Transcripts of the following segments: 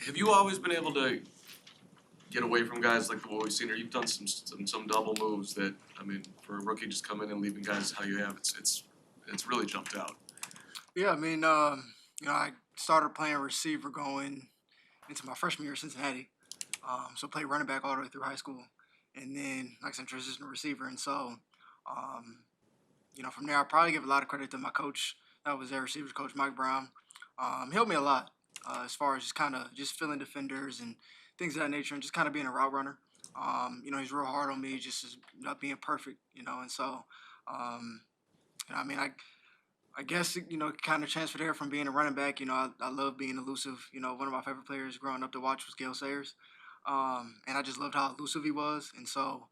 Have you always been able to get away from guys like what we've seen, or you've done some double moves that, I mean, for a rookie just coming in and leaving guys how you have, it's really jumped out. Yeah, I mean, I started playing receiver going into my freshman year at Cincinnati. So played running back all the way through high school, and then like I said, transitioned to receiver. And so, um, from there, I probably give a lot of credit to my coach. That was their receivers coach, Mike Brown. He helped me a lot as far as just kind of just filling defenders and things of that nature, and just kind of being a route runner. He's real hard on me, just as not being perfect. And so, um, I mean, I guess kind of transferred there from being a running back. I love being elusive. One of my favorite players growing up to watch was Gale Sayers, and I just loved how elusive he was. And so,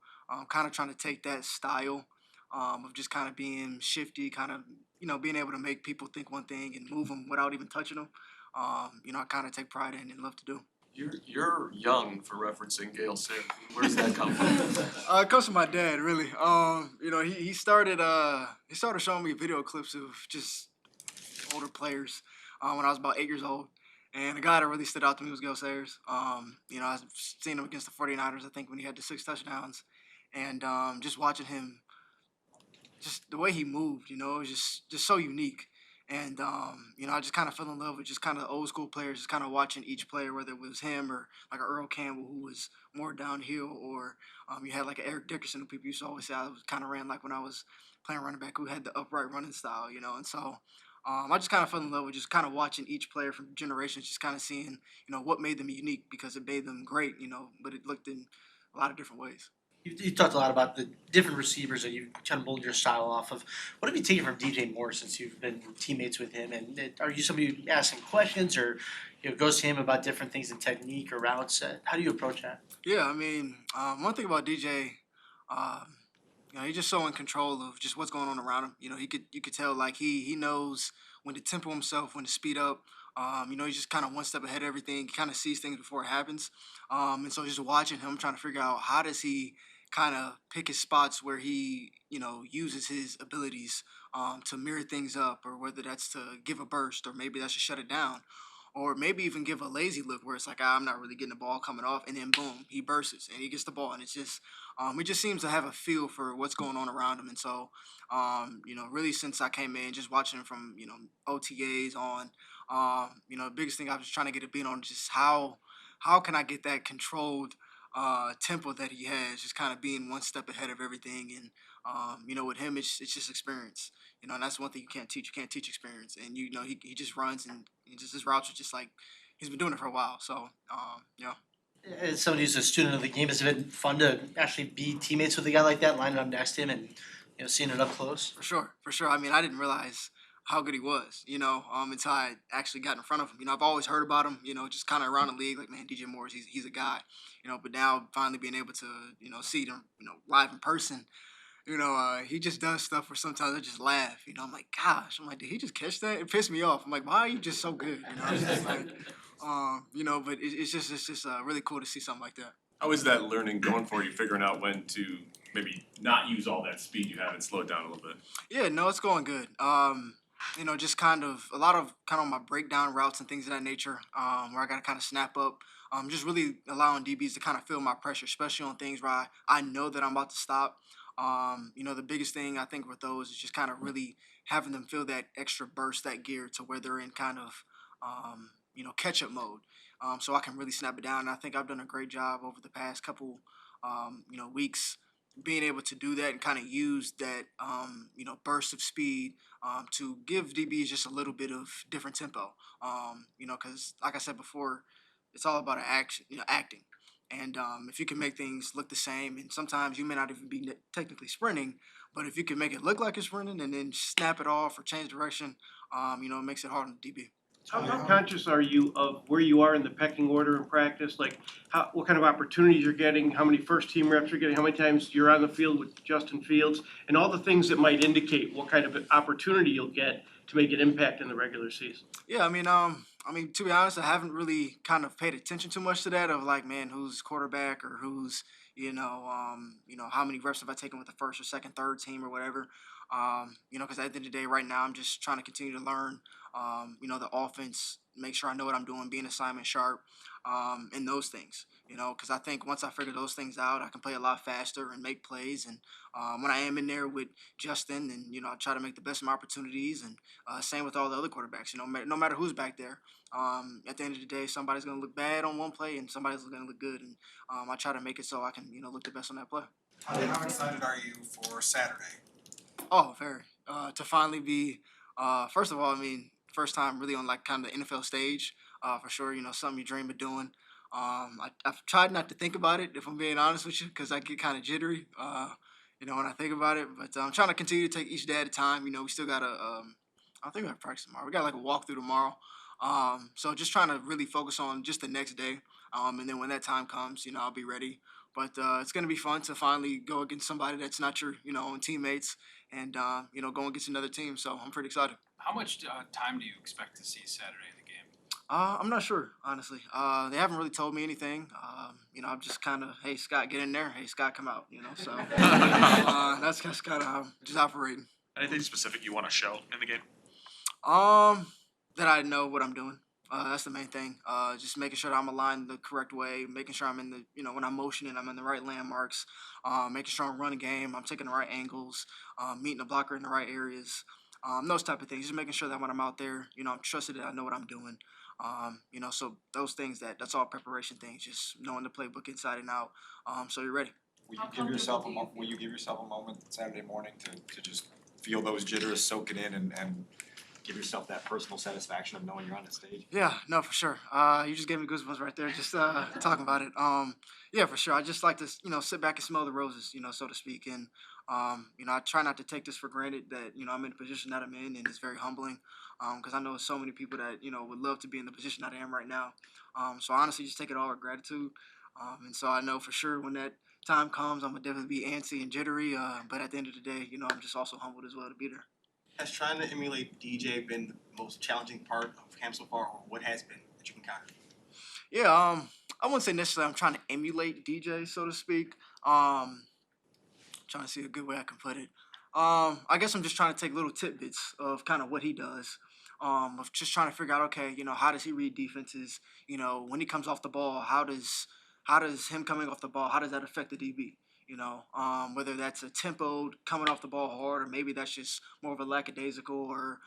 kind of trying to take that style of just kind of being shifty, kind of being able to make people think one thing and move them without even touching them. I kind of take pride in and love to do. You're young for referencing Gale Sayers. Where does that come from? It comes from my dad, really. He started showing me video clips of just older players when I was about 8 years old. And the guy that really stood out to me was Gale Sayers. I've seen him against the 49ers, I think, when he had the 6 touchdowns. And just watching him, just the way he moved, it was just so unique. And, I just kind of fell in love with just kind of old school players, just kind of watching each player, whether it was him or like a Earl Campbell, who was more downhill, or you had like an Eric Dickerson, who people used to always say I was kind of ran like when I was playing running back, who had the upright running style. And so I just kind of fell in love with just kind of watching each player from generations, just kind of seeing, what made them unique because it made them great, but it looked in a lot of different ways. You talked a lot about the different receivers that you've kind of molded your style off of. What have you taken from DJ Moore since you've been teammates with him? And are you somebody who asks him questions or goes to him about different things in technique or routes? How do you approach that? Yeah, I mean, one thing about DJ, he's just so in control of just what's going on around him. You could tell like he knows when to tempo himself, when to speed up. He's just kind of one step ahead of everything. He kind of sees things before it happens. And so just watching him, trying to figure out how does he kind of pick his spots where he, uses his abilities to mirror things up, or whether that's to give a burst, or maybe that's to shut it down, or maybe even give a lazy look where it's like, I'm not really getting the ball coming off, and then boom, he bursts and he gets the ball, and it's just, he just seems to have a feel for what's going on around him. And so, really since I came in, just watching him from OTAs on, the biggest thing I was trying to get a beat on is just how can I get that controlled tempo that he has, just kind of being one step ahead of everything. And with him, it's just experience. And that's one thing you can't teach. You can't teach experience. And he just runs, and his routes are just like he's been doing it for a while. So yeah. As somebody who's a student of the game, has it been fun to actually be teammates with a guy like that, lining up next to him, and seeing it up close? For sure, for sure. I mean, I didn't realize how good he was, until I actually got in front of him. I've always heard about him, just kind of around the league, like, man, DJ Morris, he's a guy, but now finally being able to, see him, live in person, he just does stuff where sometimes I just laugh, I'm like, gosh, I'm like, did he just catch that? It pissed me off. I'm like, why are you just so good? It's just like, but it's just really cool to see something like that. How is that learning going for you, figuring out when to maybe not use all that speed you have and slow it down a little bit? Yeah, no, it's going good. Just kind of a lot of kind of my breakdown routes and things of that nature, where I got to kind of snap up. Just really allowing DBs to kind of feel my pressure, especially on things where I know that I'm about to stop. The biggest thing I think with those is just kind of really having them feel that extra burst, that gear, to where they're in kind of, catch up mode. So I can really snap it down. And I think I've done a great job over the past couple, weeks being able to do that and kind of use that, burst of speed to give DBs just a little bit of different tempo. Because like I said before, it's all about acting. And if you can make things look the same, and sometimes you may not even be technically sprinting, but if you can make it look like you're sprinting and then snap it off or change direction, it makes it hard on the DB. How conscious are you of where you are in the pecking order in practice? Like, what kind of opportunities you're getting, how many first-team reps you're getting, how many times you're on the field with Justin Fields, and all the things that might indicate what kind of opportunity you'll get to make an impact in the regular season? Yeah, I mean, to be honest, I haven't really kind of paid attention too much to that of like, man, who's quarterback or who's, how many reps have I taken with the first or second, third team or whatever. Because at the end of the day, right now, I'm just trying to continue to learn, the offense make sure I know what I'm doing, being assignment sharp, and those things. Because I think once I figure those things out, I can play a lot faster and make plays. And when I am in there with Justin, then I try to make the best of my opportunities. And same with all the other quarterbacks. No matter who's back there, at the end of the day, somebody's gonna look bad on one play, and somebody's gonna look good. And I try to make it so I can look the best on that play. How excited are you for Saturday? Oh, very. To finally be, first of all, first time really on like kind of the NFL stage, for sure. Something you dream of doing. I've tried not to think about it, if I'm being honest with you, because I get kind of jittery, when I think about it. But I'm trying to continue to take each day at a time. We still got I think we have practice tomorrow. We got like a walkthrough tomorrow. So just trying to really focus on just the next day. And then when that time comes, I'll be ready. But it's going to be fun to finally go against somebody that's not your, own teammates and, go against another team. So I'm pretty excited. How much time do you expect to see Saturday in the game? I'm not sure, honestly. They haven't really told me anything. I'm just kind of, hey, Scott, get in there. Hey, Scott, come out, So that's just kind of how I'm just operating. Anything specific you want to show in the game? That I know what I'm doing. That's the main thing. Just making sure that I'm aligned the correct way, making sure I'm in the, when I'm motioning, I'm in the right landmarks, making sure I'm running game, I'm taking the right angles, meeting the blocker in the right areas, those type of things. Just making sure that when I'm out there, I'm trusted that I know what I'm doing. So those things, that's all preparation things, just knowing the playbook inside and out, so you're ready. Will you give yourself a moment Saturday morning to just feel those jitters, soak it in, and give yourself that personal satisfaction of knowing you're on the stage? Yeah, no, for sure. You just gave me goosebumps right there, just talking about it. Yeah, for sure. I just like to, sit back and smell the roses, so to speak. And, I try not to take this for granted that, I'm in the position that I'm in, and it's very humbling because I know so many people that, would love to be in the position that I am right now. So I honestly just take it all with gratitude. And so I know for sure when that time comes, I'm going to definitely be antsy and jittery. But at the end of the day, I'm just also humbled as well to be there. Has trying to emulate DJ been the most challenging part of camp so far, or what has been that you've encountered? Yeah, I wouldn't say necessarily I'm trying to emulate DJ, so to speak. Trying to see a good way I can put it. I guess I'm just trying to take little tidbits of kind of what he does. Of just trying to figure out, okay, how does he read defenses? When he comes off the ball, how does him coming off the ball, how does that affect the DB? Whether that's a tempo coming off the ball hard, or maybe that's just more of a lackadaisical, or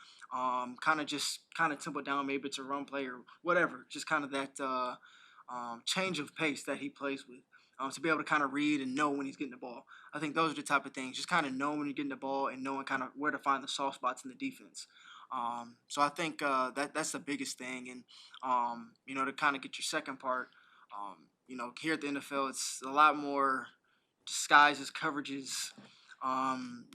kind of tempo down, maybe it's a run play or whatever. Just kind of that change of pace that he plays with. To be able to kind of read and know when he's getting the ball. I think those are the type of things. Just kind of knowing when you're getting the ball and knowing kind of where to find the soft spots in the defense. So I think that's the biggest thing. And, to kind of get your second part, here at the NFL, it's a lot more disguises, coverages.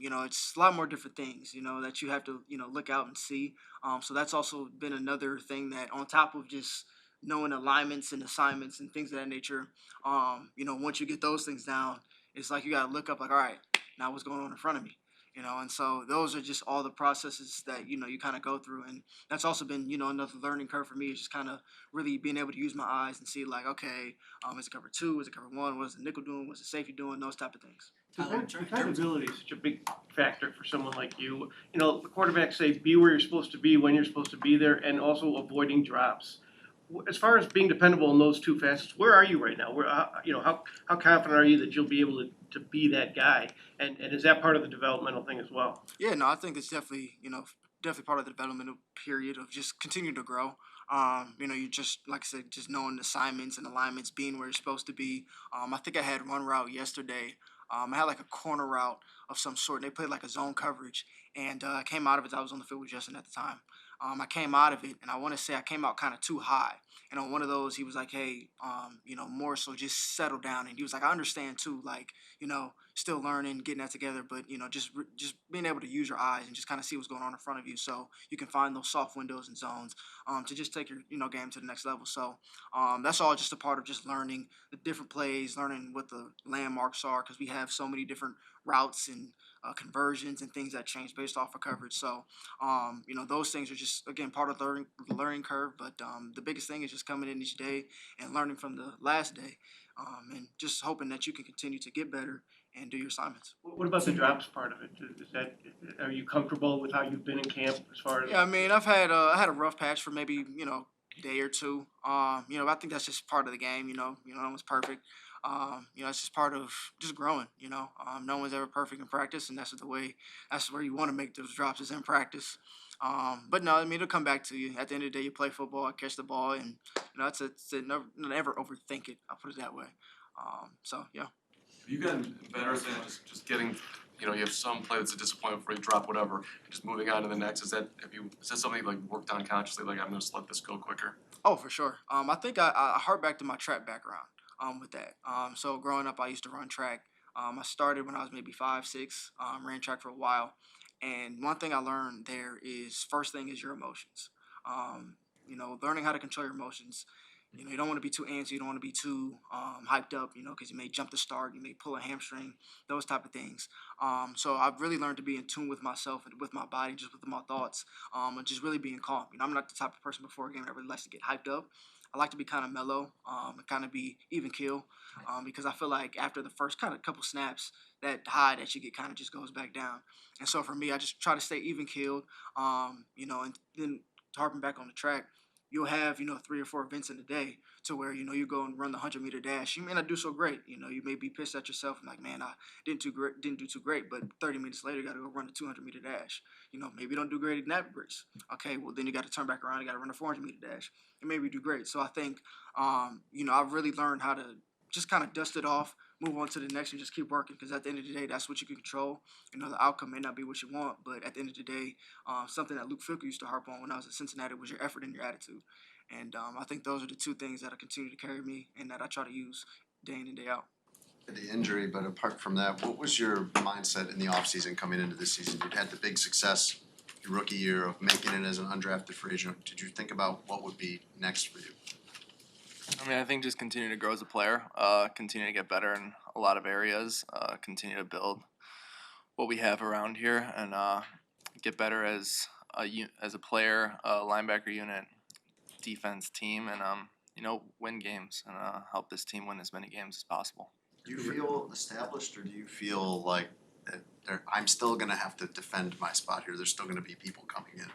It's a lot more different things, that you have to, look out and see. So that's also been another thing that on top of just knowing alignments and assignments and things of that nature, once you get those things down, it's like you got to look up like, all right, now what's going on in front of me? And so those are just all the processes that, you kind of go through. And that's also been, another learning curve for me, is just kind of really being able to use my eyes and see like, okay, is it cover 2? Is it cover 1? What is the nickel doing? What's the safety doing? Those type of things. Dependability is such a big factor for someone like you. The quarterbacks say be where you're supposed to be, when you're supposed to be there, and also avoiding drops. As far as being dependable in those two facets, where are you right now? How confident are you that you'll be able to be that guy? And is that part of the developmental thing as well? Yeah, no, I think it's definitely, definitely part of the developmental period of just continuing to grow. You just, like I said, just knowing the assignments and alignments, being where you're supposed to be. I think I had one route yesterday. I had like a corner route of some sort, and they played like a zone coverage. And I came out of it. I was on the field with Justin at the time. I came out of it, and I want to say I came out kind of too high. And on one of those, he was like, hey, more so just settle down. And he was like, I understand too, like, still learning, getting that together, but, just being able to use your eyes and just kind of see what's going on in front of you so you can find those soft windows and zones to just take your, game to the next level. So that's all just a part of just learning the different plays, learning what the landmarks are, because we have so many different routes and conversions and things that change based off of coverage. So, those things are just, again, part of the learning curve. But the biggest thing is just coming in each day and learning from the last day and just hoping that you can continue to get better and do your assignments. What about the drops part of it? Are you comfortable with how you've been in camp as far as? Yeah, I had a rough patch for maybe, day or two. I think that's just part of the game. No one's perfect. It's just part of just growing. No one's ever perfect in practice, and that's where you want to make those drops is in practice. But no, I mean it'll come back to you. At the end of the day, you play football, catch the ball, and it's never overthink it. I'll put it that way. So yeah. Have you gotten better at just getting, you have some play that's a disappointment for you, drop whatever, and just moving on to the next? Is that something you like worked on consciously, like I'm gonna just let this go quicker? Oh, for sure. I think I hark back to my track background with that. So growing up, I used to run track. I started when I was maybe 5, 6, ran track for a while. And one thing I learned there is first thing is your emotions. Learning how to control your emotions. You don't want to be too antsy. You don't want to be too hyped up, because you may jump the start. You may pull a hamstring, those type of things. So I've really learned to be in tune with myself and with my body, just with my thoughts, and just really being calm. I'm not the type of person before a game that really likes to get hyped up. I like to be kind of mellow and kind of be even keel because I feel like after the first kind of couple snaps, that high that you get kind of just goes back down. And so for me, I just try to stay even keeled, and then harping back on the track, you'll have 3 or 4 events in a day to where you go and run the 100-meter dash. You may not do so great. You may be pissed at yourself and like, man, I didn't do too great. But 30 minutes later, you got to go run the 200-meter dash. Maybe you don't do great in that race. Okay, well then you got to turn back around. You got to run a 400-meter dash, and maybe you do great. So I think I've really learned how to just kind of dust it off, move on to the next, and just keep working. Because at the end of the day, that's what you can control. The outcome may not be what you want, but at the end of the day, something that Luke Fickle used to harp on when I was at Cincinnati was your effort and your attitude. And I think those are the 2 things that will continue to carry me and that I try to use day in and day out. The injury, but apart from that, what was your mindset in the offseason coming into this season? You'd had the big success your rookie year of making it as an undrafted free agent. Did you think about what would be next for you? I think just continue to grow as a player, continue to get better in a lot of areas, continue to build what we have around here, and get better as a player, linebacker unit, defense team, and win games and help this team win as many games as possible. Do you feel established, or do you feel like that I'm still going to have to defend my spot here? There's still going to be people coming in.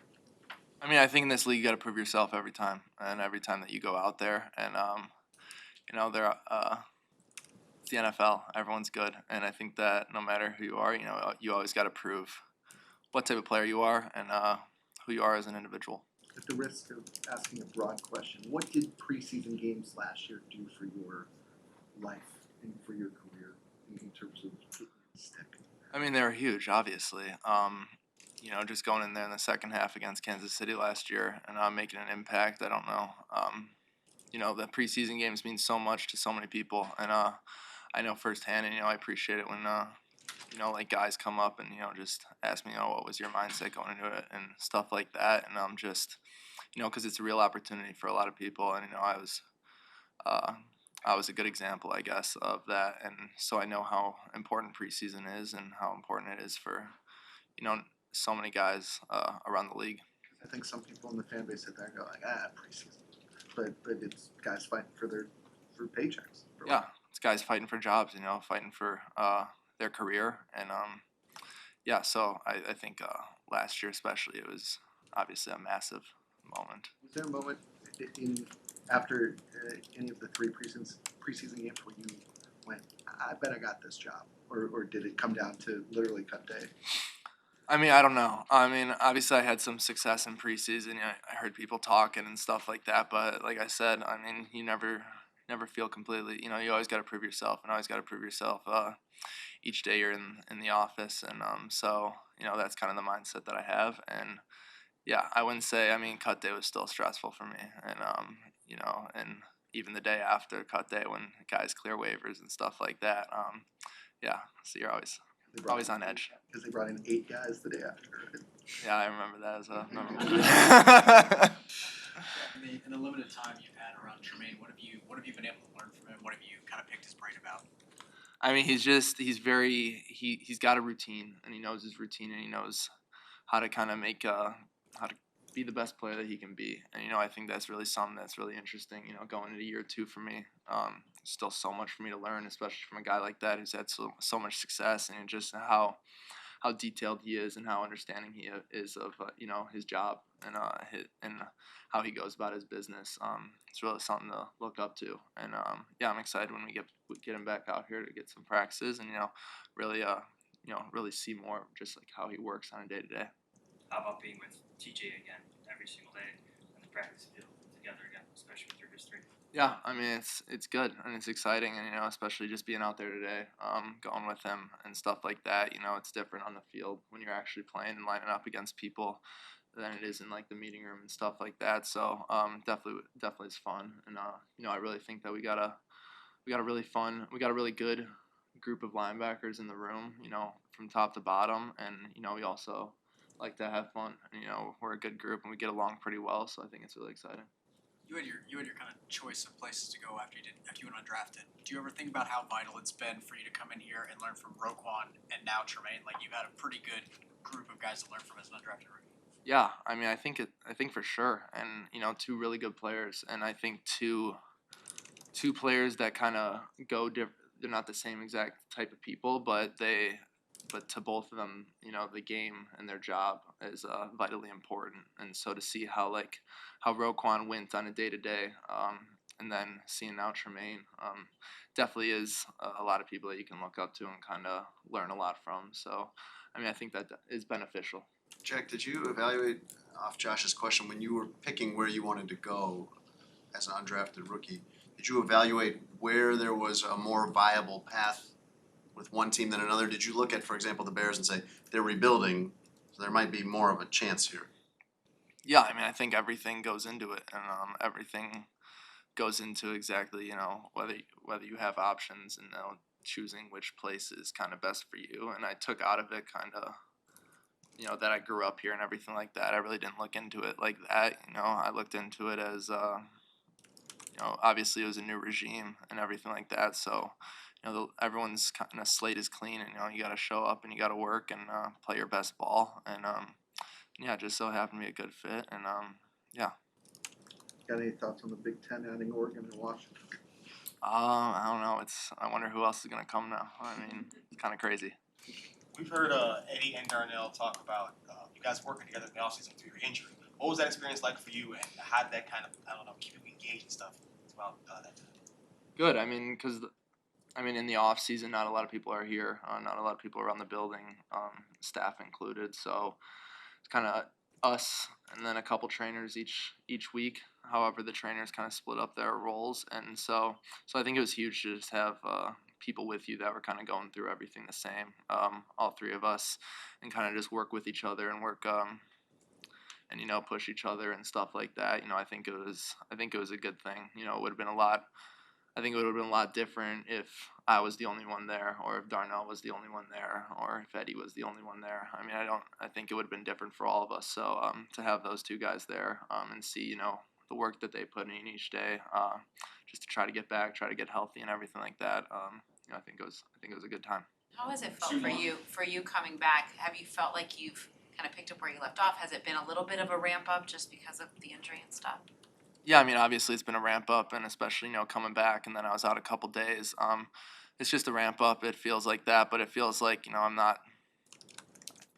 I think in this league you got to prove yourself every time, and every time that you go out there, and it's the NFL. Everyone's good, and I think that no matter who you are, you always got to prove what type of player you are and who you are as an individual. At the risk of asking a broad question, what did preseason games last year do for your life and for your career in terms of taking a step? They were huge, obviously. Just going in there in the second half against Kansas City last year and making an impact, I don't know. The preseason games mean so much to so many people, and I know firsthand, and I appreciate it when like guys come up and just ask me, what was your mindset going into it and stuff like that, and I'm just, because it's a real opportunity for a lot of people, and I was a good example, I guess, of that, and so I know how important preseason is and how important it is for, so many guys around the league. I think some people in the fan base sit there and go like, preseason, but it's guys fighting for paychecks. Yeah, it's guys fighting for jobs, fighting for their career, and so I think last year especially it was obviously a massive moment. Was there a moment after any of the 3 preseason games where you went, I bet I got this job, or did it come down to literally cut day? I don't know. Obviously I had some success in preseason. I heard people talking and stuff like that, but like I said, you never feel completely, you always got to prove yourself and always got to prove yourself each day you're in the office, and so that's kind of the mindset that I have, and yeah, I wouldn't say, cut day was still stressful for me, and and even the day after cut day when guys clear waivers and stuff like that, so you're always on edge. Because they brought in 8 guys the day after. Yeah, I remember that as well. In the limited time you've had around Tremaine, what have you been able to learn from him? What have you kind of picked his brain about? He's got a routine, and he knows his routine, and he knows how to kind of how to be the best player that he can be. And, I think that's really something that's really interesting, going into year 2 for me. Still so much for me to learn, especially from a guy like that who's had so much success, and just how how detailed he is and how understanding he is of you know, his job and how he goes about his business. It's really something to look up to, and yeah, I'm excited when we get him back out here to get some practices and really see more of just like how he works on a day to day. How about being with TJ again every single day on the practice field together again, especially with your history? Yeah, I mean it's good and it's exciting, and especially just being out there today, going with him and stuff like that. It's different on the field when you're actually playing and lining up against people than it is in like the meeting room and stuff like that. So definitely it's fun, and I really think that we got a really good group of linebackers in the room, from top to bottom, and we also like to have fun, and we're a good group and we get along pretty well, so I think it's really exciting. You had your kind of choice of places to go after you went undrafted. Do you ever think about how vital it's been for you to come in here and learn from Roquan and now Tremaine? Like, you've had a pretty good group of guys to learn from as an undrafted rookie. Yeah, I mean I think for sure, and two really good players, and I think two players that kind of go different. They're not the same exact type of people, but to both of them, the game and their job is vitally important. And so to see how Roquan went on a day to day, and then seeing now Tremaine, definitely is a lot of people that you can look up to and kind of learn a lot from. So, I mean, I think that is beneficial. Jack, did you evaluate, off Josh's question, when you were picking where you wanted to go as an undrafted rookie, did you evaluate where there was a more viable path with one team than another? Did you look at, for example, the Bears and say they're rebuilding, so there might be more of a chance here? Yeah, I mean, I think everything goes into it, and everything goes into exactly, whether you have options and choosing which place is kind of best for you. And I took out of it kind of, that I grew up here and everything like that. I really didn't look into it like that. I looked into it as, obviously it was a new regime and everything like that. So, everyone's kind of slate is clean, and you got to show up and you got to work and play your best ball, and it just so happened to be a good fit, and yeah. Got any thoughts on the Big Ten adding Oregon and Washington? I don't know. I wonder who else is gonna come now. I mean, it's kind of crazy. We've heard Eddie and Darnell talk about you guys working together in the offseason through your injury. What was that experience like for you, and how did that kind of, keep you engaged and stuff throughout that time? Good. I mean, in the off season, not a lot of people are here. Not a lot of people are around the building, staff included. So it's kind of us and then a couple trainers each week. However, the trainers kind of split up their roles, and so I think it was huge to just have people with you that were kind of going through everything the same, all three of us, and kind of just work with each other and work and push each other and stuff like that. I think it was a good thing. It would have been a lot. I think it would have been a lot different if I was the only one there, or if Darnell was the only one there, or if Eddie was the only one there. I mean, I think it would have been different for all of us. So to have those two guys there, and see, the work that they put in each day, just to try to get back, try to get healthy and everything like that. I think it was a good time. How has it felt for you coming back? Have you felt like you've kind of picked up where you left off? Has it been a little bit of a ramp up just because of the injury and stuff? Yeah, I mean, obviously it's been a ramp up, and especially, coming back, and then I was out a couple days. It's just a ramp up. It feels like that, but it feels like, I'm not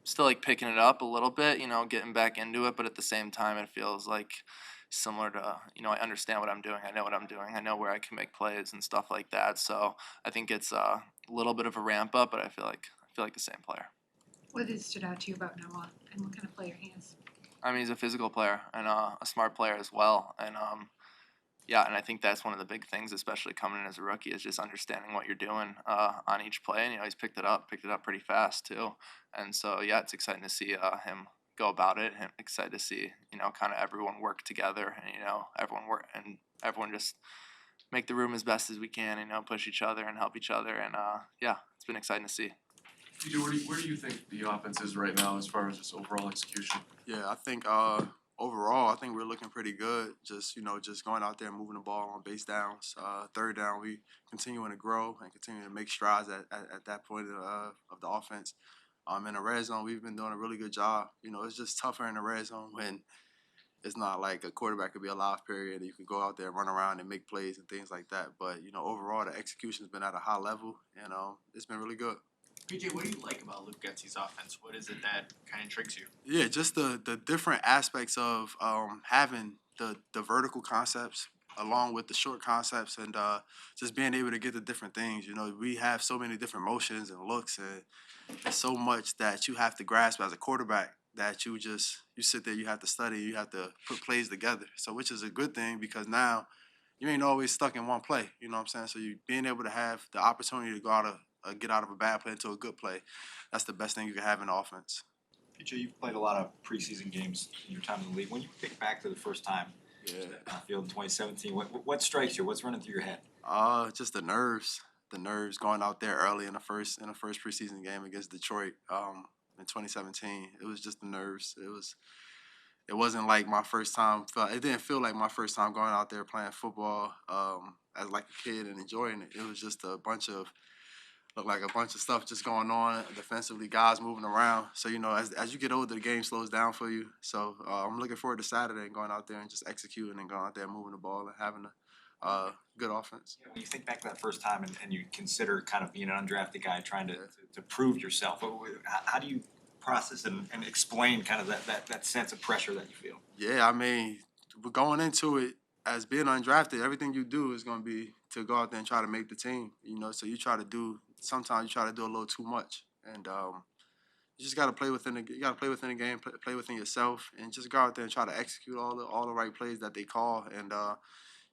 still like picking it up a little bit, getting back into it, but at the same time it feels like similar to, I understand what I'm doing. I know what I'm doing. I know where I can make plays and stuff like that. So I think it's a little bit of a ramp up, but I feel like the same player. What has stood out to you about Noah, and what kind of player he is? I mean, he's a physical player and a smart player as well. And and I think that's one of the big things, especially coming in as a rookie, is just understanding what you're doing on each play. And he's picked it up pretty fast too. And so it's exciting to see him go about it. And excited to see kind of everyone work together, and everyone just make the room as best as we can. Push each other and help each other. And it's been exciting to see. TJ, where do you think the offense is right now as far as just overall execution? Yeah, I think overall, I think we're looking pretty good. Just going out there and moving the ball on base downs. Third down, we continuing to grow and continue to make strides at that point of the offense. In the red zone, we've been doing a really good job. It's just tougher in the red zone when it's not like a quarterback could be a live period. You can go out there, run around, and make plays and things like that. But overall, the execution's been at a high level, and it's been really good. PJ, what do you like about Luke Getsy's offense? What is it that kind of intrigues you? Yeah, just the different aspects of having the vertical concepts along with the short concepts and just being able to get the different things. You know, we have so many different motions and looks and there's so much that you have to grasp as a quarterback that you sit there, you have to study, you have to put plays together. So which is a good thing because now you ain't always stuck in one play. You know what I'm saying? So you being able to have the opportunity to get out of a bad play into a good play, that's the best thing you can have in offense. PJ, you've played a lot of preseason games in your time in the league. When you think back to the first time on the field in 2017, what strikes you? What's running through your head? Just the nerves going out there early in the first preseason game against Detroit in 2017. It was just the nerves. It wasn't like my first time. It didn't feel like my first time going out there playing football as like a kid and enjoying it. It was just looked like a bunch of stuff just going on defensively, guys moving around. So, you know, as you get older, the game slows down for you. So I'm looking forward to Saturday and going out there and just executing and going out there and moving the ball and having a good offense. When you think back to that first time and you consider kind of being an undrafted guy trying to prove yourself, how do you process and explain kind of that sense of pressure that you feel? Yeah, I mean, we're going into it as being undrafted, everything you do is going to be to go out there and try to make the team, you know, so sometimes you try to do a little too much. And you just got to play within the game, play within yourself, and just go out there and try to execute all the right plays that they call. And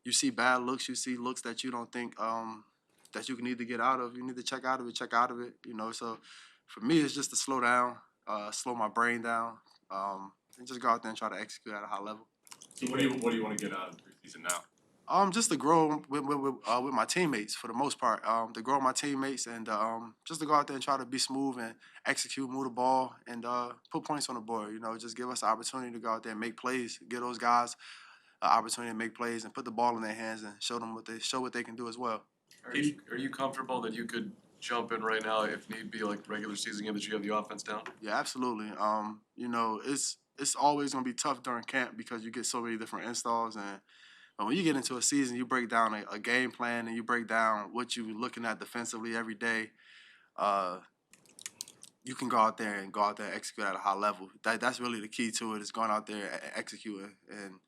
you see bad looks, you see looks that you don't think that you can need to get out of. You need to check out of it, you know. So for me, it's just to slow down, slow my brain down, and just go out there and try to execute at a high level. So what do you want to get out of the preseason now? Just to grow with my teammates for the most part. To grow with my teammates and just to go out there and try to be smooth and execute, move the ball, and put points on the board. You know, just give us the opportunity to go out there and make plays, give those guys an opportunity to make plays and put the ball in their hands and show what they can do as well. Are you comfortable that you could jump in right now if need be, like regular season game that you have the offense down? Yeah, absolutely. You know, it's always gonna be tough during camp because you get so many different installs but when you get into a season, you break down a game plan and you break down what you're looking at defensively every day. You can go out there and execute at a high level. That's really the key to it, is going out there and executing and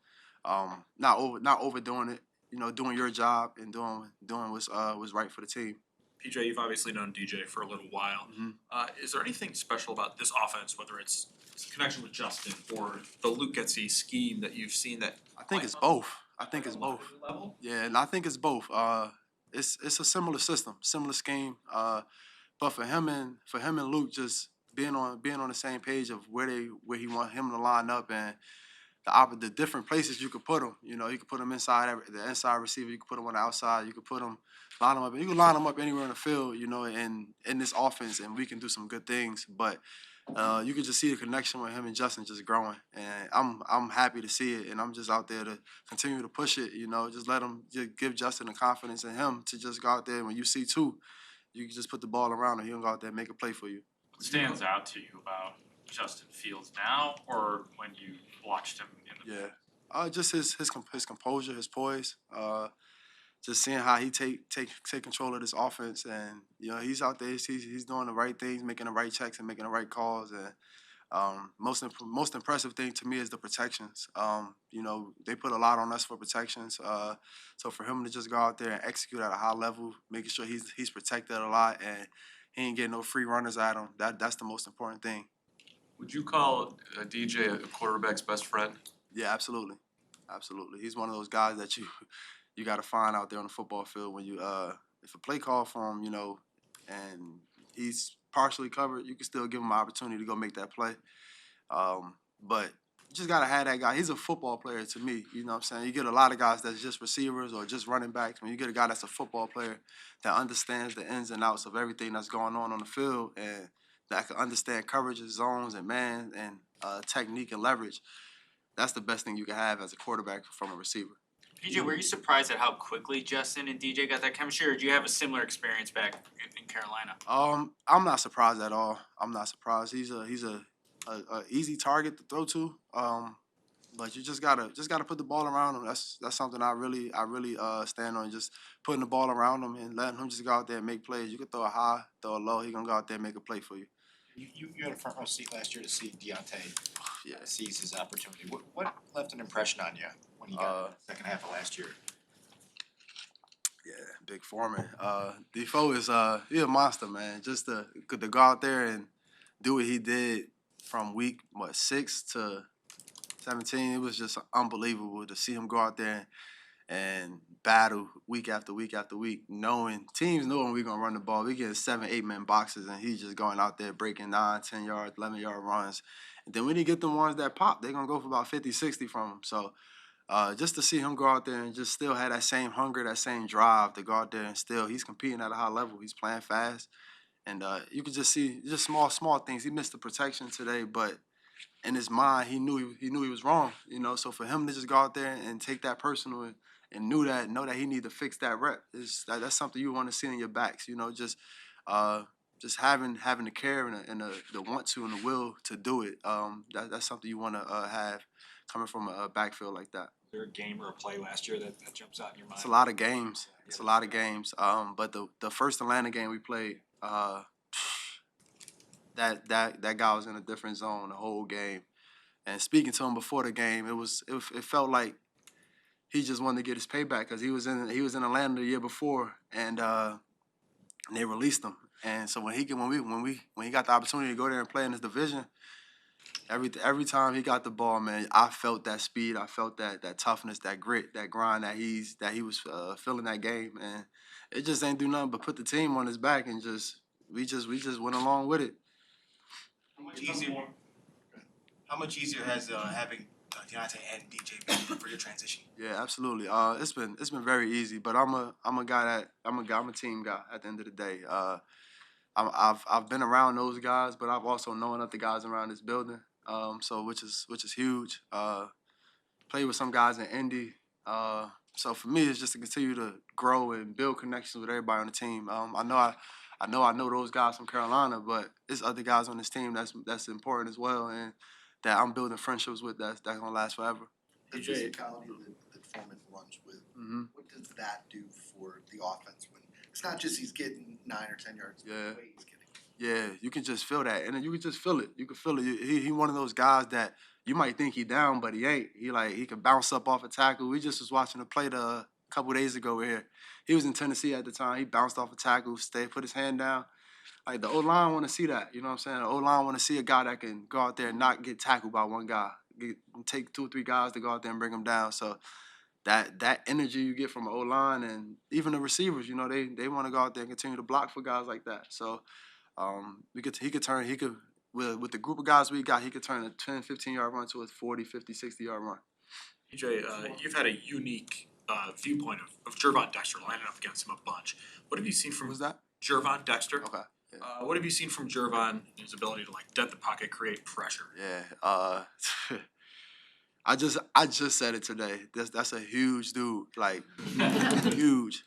not overdoing it. You know, doing your job and doing what's right for the team. PJ, you've obviously known DJ for a little while. Mm-hmm. Is there anything special about this offense, whether it's connection with Justin or the Luke Getsy scheme that you've seen that? I think it's both. Yeah, and I think it's both. It's a similar system, similar scheme. But for him and Luke just being on the same page of where he want him to line up and the different places you could put him. You know, you could put him inside the inside receiver. You could put him on the outside. You could line him up. You can line him up anywhere in the field. You know, in this offense, and we can do some good things. But you can just see the connection with him and Justin just growing, and I'm happy to see it. And I'm just out there to continue to push it. You know, just give Justin the confidence in him to just go out there. When you see two, you can just put the ball around him. He'll go out there and make a play for you. What stands out to you about Justin Fields now, or when you watched him in the just his composure, his poise, just seeing how he take control of this offense, and you know he's out there, he's doing the right things, making the right checks and making the right calls, and most impressive thing to me is the protections. You know, they put a lot on us for protections, so for him to just go out there and execute at a high level, making sure he's protected a lot and he ain't getting no free runners at him, that's the most important thing. Would you call DJ a quarterback's best friend? Yeah, absolutely. He's one of those guys that you got to find out there on the football field when you if a play call for him, you know, and he's partially covered, you can still give him an opportunity to go make that play. But you just got to have that guy. He's a football player to me, you know what I'm saying? You get a lot of guys that's just receivers or just running backs. When you get a guy that's a football player that understands the ins and outs of everything that's going on the field and that can understand coverages, zones, and man, and technique and leverage, that's the best thing you can have as a quarterback from a receiver. PJ, were you surprised at how quickly Justin and DJ got that chemistry, or did you have a similar experience back in Carolina? I'm not surprised at all. I'm not surprised. He's a easy target to throw to. But you just gotta put the ball around him. That's something I really stand on. Just putting the ball around him and letting him just go out there and make plays. You can throw a high, throw a low. He gonna go out there and make a play for you. You had a front row seat last year to see Deontay Yeah. seize his opportunity. What left an impression on you when you got in the second half of last year? Yeah, big foreman. Defoe is he a monster, man. Just to go out there and do what he did from week 6 to 17, it was just unbelievable to see him go out there and battle week after week after week, knowing we're gonna run the ball. We get 7, 8-man boxes, and he's just going out there breaking 9, 10 yard, 11-yard runs. And then when he get the ones that pop, they're gonna go for about 50, 60 from him. So just to see him go out there and just still have that same hunger, that same drive to go out there and still he's competing at a high level. He's playing fast, and you could just see just small things. He missed the protection today, but in his mind, he knew he was wrong. So for him to just go out there and take that personal and know that he need to fix that rep that's something you want to see in your backs. Just having the care and the want to and the will to do it. That's something you want to have coming from a backfield like that. Was there a game or a play last year that jumps out in your mind? It's a lot of games. It's a lot of games. But the first Atlanta game we played, that guy was in a different zone the whole game. And speaking to him before the game, it felt like he just wanted to get his payback because he was in Atlanta the year before, and they released him. And so when he got the opportunity to go there and play in his division, every time he got the ball, man, I felt that speed, I felt that toughness, that grit, that grind that he was feeling that game, and it just ain't do nothing but put the team on his back, and we just went along with it. How much easier has having Deontay and DJ been for your transition? Yeah, absolutely. It's been very easy, but I'm a team guy at the end of the day. I've been around those guys, but I've also known other guys around this building. So which is huge. Played with some guys in Indy. So for me, it's just to continue to grow and build connections with everybody on the team. I know those guys from Carolina, but there's other guys on this team that's important as well, and that I'm building friendships with that's gonna last forever. The physicality that Foreman runs with, what does that do for the offense when it's not just he's getting 9 or 10 yards, Yeah. the way he's getting. Yeah, you can just feel that, and you can just feel it. You can feel it. He one of those guys that you might think he down, but he ain't. He can bounce up off a tackle. We just was watching a play a couple days ago here. He was in Tennessee at the time. He bounced off a tackle, put his hand down. Like the O-line want to see that. You know what I'm saying? The O-line want to see a guy that can go out there and not get tackled by one guy. Take 2 or 3 guys to go out there and bring him down. So that energy you get from an O-line and even the receivers, they want to go out there and continue to block for guys like that. So with the group of guys we got, he could turn a 10, 15-yard run to a 40, 50, 60-yard run. EJ, you've had a unique viewpoint of Jervon Dexter, lining up against him a bunch. What have you seen from Who's that? Jervon Dexter? Okay. Yeah. What have you seen from Jervon and his ability to dent the pocket, create pressure? Yeah. I just said it today. That's a huge dude, huge.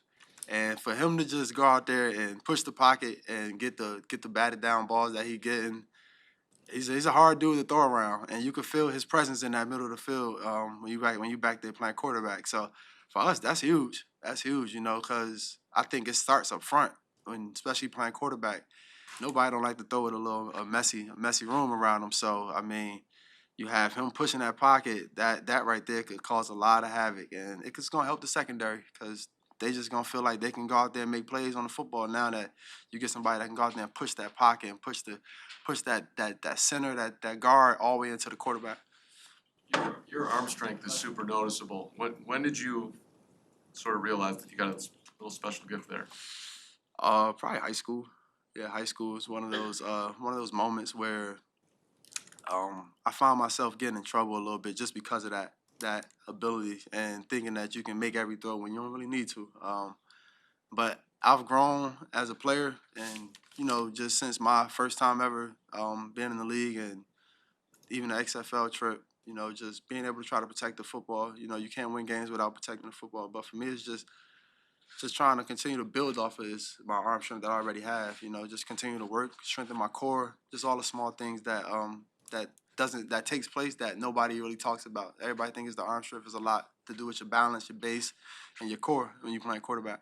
And for him to just go out there and push the pocket and get the batted down balls that he getting, he's a hard dude to throw around, and you can feel his presence in that middle of the field when you back there playing quarterback. So for us, that's huge. That's huge, because I think it starts up front when especially playing quarterback. Nobody don't like to throw it a messy room around them. So I mean, you have him pushing that pocket, that right there could cause a lot of havoc, and it's gonna help the secondary because they just gonna feel like they can go out there and make plays on the football now that you get somebody that can go out there and push that pocket and push that center, that guard all the way into the quarterback. Your arm strength is super noticeable. When did you sort of realize that you got a little special gift there? Probably high school. Yeah, high school is one of those moments where I found myself getting in trouble a little bit just because of that ability and thinking that you can make every throw when you don't really need to. But I've grown as a player, and just since my first time ever being in the league and even the XFL trip, just being able to try to protect the football. You can't win games without protecting the football. But for me, it's just trying to continue to build off of my arm strength that I already have. Just continue to work, strengthen my core, just all the small things that that takes place that nobody really talks about. Everybody thinks the arm strength is a lot to do with your balance, your base, and your core when you're playing quarterback.